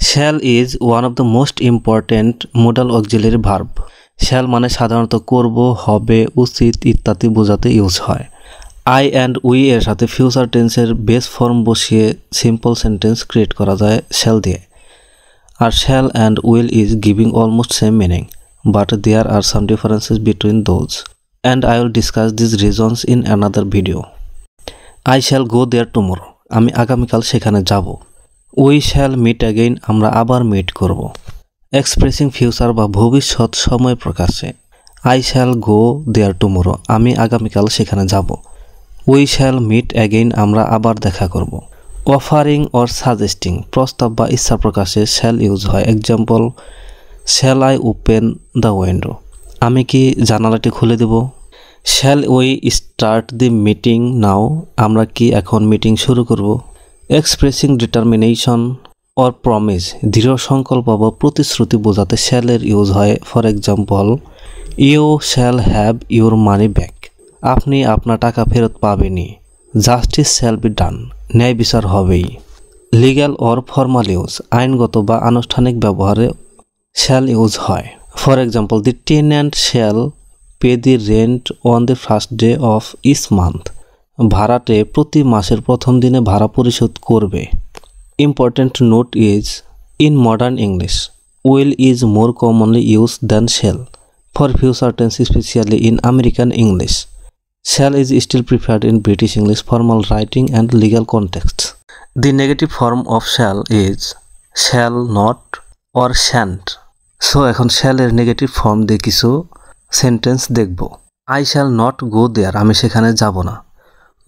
Shall is one of the most important modal auxiliary verb. Shall মানে সাধারণত করব, হবে, উচিত ইত্যাদি বোঝাতে ইউজ হয়। আই অ্যান্ড উই এর সাথে ফিউচার টেন্সের বেস ফর্ম বসিয়ে সিম্পল সেন্টেন্স ক্রিয়েট করা যায় শ্যাল দিয়ে। আর shall and will is giving almost same meaning, but there are some differences between those, and I will discuss this reasons in another video. I shall go there tomorrow, আমি আগামীকাল সেখানে যাব। We shall meet again, আমরা আবার meet করব। Expressing future বা ভবিষ্যৎ সময় প্রকাশে I shall go there tomorrow, আমি আগামীকাল সেখানে যাব। উই শ্যাল মিট অ্যাগেইন, আমরা আবার দেখা করব। অফারিং অর সাজেস্টিং, প্রস্তাব বা ইচ্ছা প্রকাশে শ্যাল ইউজ হয়। Example, shall I open the window, আমি কি জানালাটি খুলে দেব। Shall we start the meeting now, আমরা কি এখন মিটিং শুরু করব। এক্সপ্রেসিং ডিটারমিনেশন অর প্রমিস, দৃঢ় সংকল্প বা প্রতিশ্রুতি বোঝাতে শ্যালের ইউজ হয়। For example, you shall have your money back, আপনি আপনার টাকা ফেরত পাবেনই। জাস্টিস শ্যাল বি ডান, ন্যায় বিচার হবেই। লিগ্যাল অর ফর্মাল ইউজ, আইনগত বা আনুষ্ঠানিক ব্যবহারে শ্যাল ইউজ হয়। For example, the tenant shall pay the rent on the first day of each month, ভাড়াটে প্রতি মাসের প্রথম দিনে ভাড়া পরিশোধ করবে। Important note is, in modern English will is more commonly use than shall. For future tense specially in American English, shall is still preferred in British English formal writing and legal context. The negative form of shall is shall not or shan't. So এখন শ্যালের negative form দিয়ে কিছু sentence দেখব। I shall not go there, আমি সেখানে যাব না।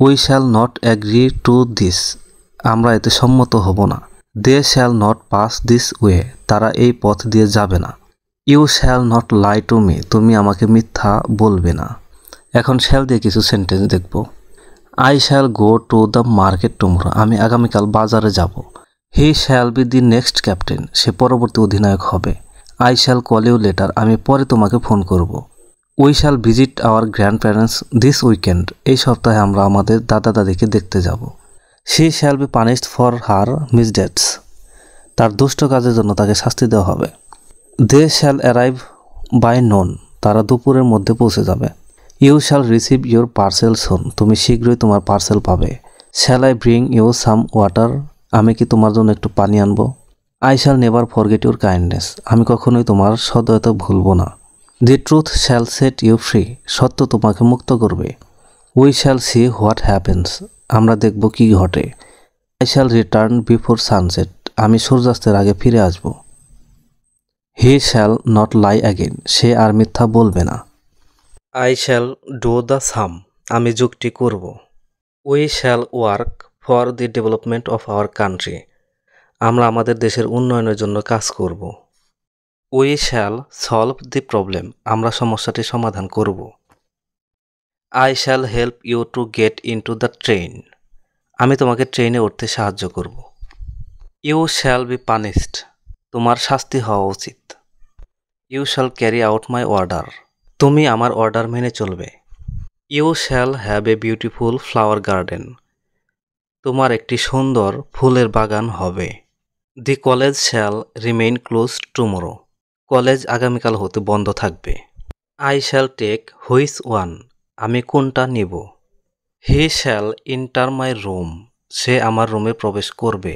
We shall not agree to this, আমরা এতে সম্মত হব না। They shall not pass this way, তারা এই পথ দিয়ে যাবে না। You shall not lie to me, তুমি আমাকে মিথ্যা বলবে না। এখন শ্যাল দিয়ে কিছু সেন্টেন্স দেখব। I shall go to the market tomorrow, আমি আগামীকাল বাজারে যাব। He shall be the next captain, সে পরবর্তী অধিনায়ক হবে। I shall call you later, আমি পরে তোমাকে ফোন করব। We shall visit our grandparents this weekend, এই সপ্তাহে আমরা আমাদের দাদা দাদিকে দেখতে যাব। She shall be punished for her misdeeds, তার দুষ্ট কাজের জন্য তাকে শাস্তি দেওয়া হবে। They shall arrive by known, তারা দুপুরের মধ্যে পৌঁছে যাবে। You shall receive your parcel soon, তুমি শীঘ্রই তোমার পার্সেল পাবে। Shall I bring you some water, আমি কি তোমার জন্য একটু পানি আনবো। I shall never forget your kindness, আমি কখনোই তোমার সদয়তা ভুলব না। The truth shall set you free, সত্য তোমাকে মুক্ত করবে। We shall see what happens, আমরা দেখব কি ঘটে। I shall return before sunset, আমি সূর্যাস্তের আগে ফিরে আসব। He shall not lie again, সে আর মিথ্যা বলবে না। I shall do the same, আমি যুক্তি করব। We shall work for the development of our country, আমরা আমাদের দেশের উন্নয়নের জন্য কাজ করব। We shall solve the problem, আমরা সমস্যাটি সমাধান করব। I shall help you to get into the train, আমি তোমাকে ট্রেনে উঠতে সাহায্য করব। ইউ শ্যাল বি পানিশড, তোমার শাস্তি হওয়া উচিত। You shall carry out my order, তুমি আমার অর্ডার মেনে চলবে। You shall have a beautiful flower garden, তোমার একটি সুন্দর ফুলের বাগান হবে। The college shall remain close tomorrow, college আগামীকাল হতে বন্ধ থাকবে। I shall take which one, আমি কোনটা নেব। He shall enter my room, সে আমার রুমে প্রবেশ করবে।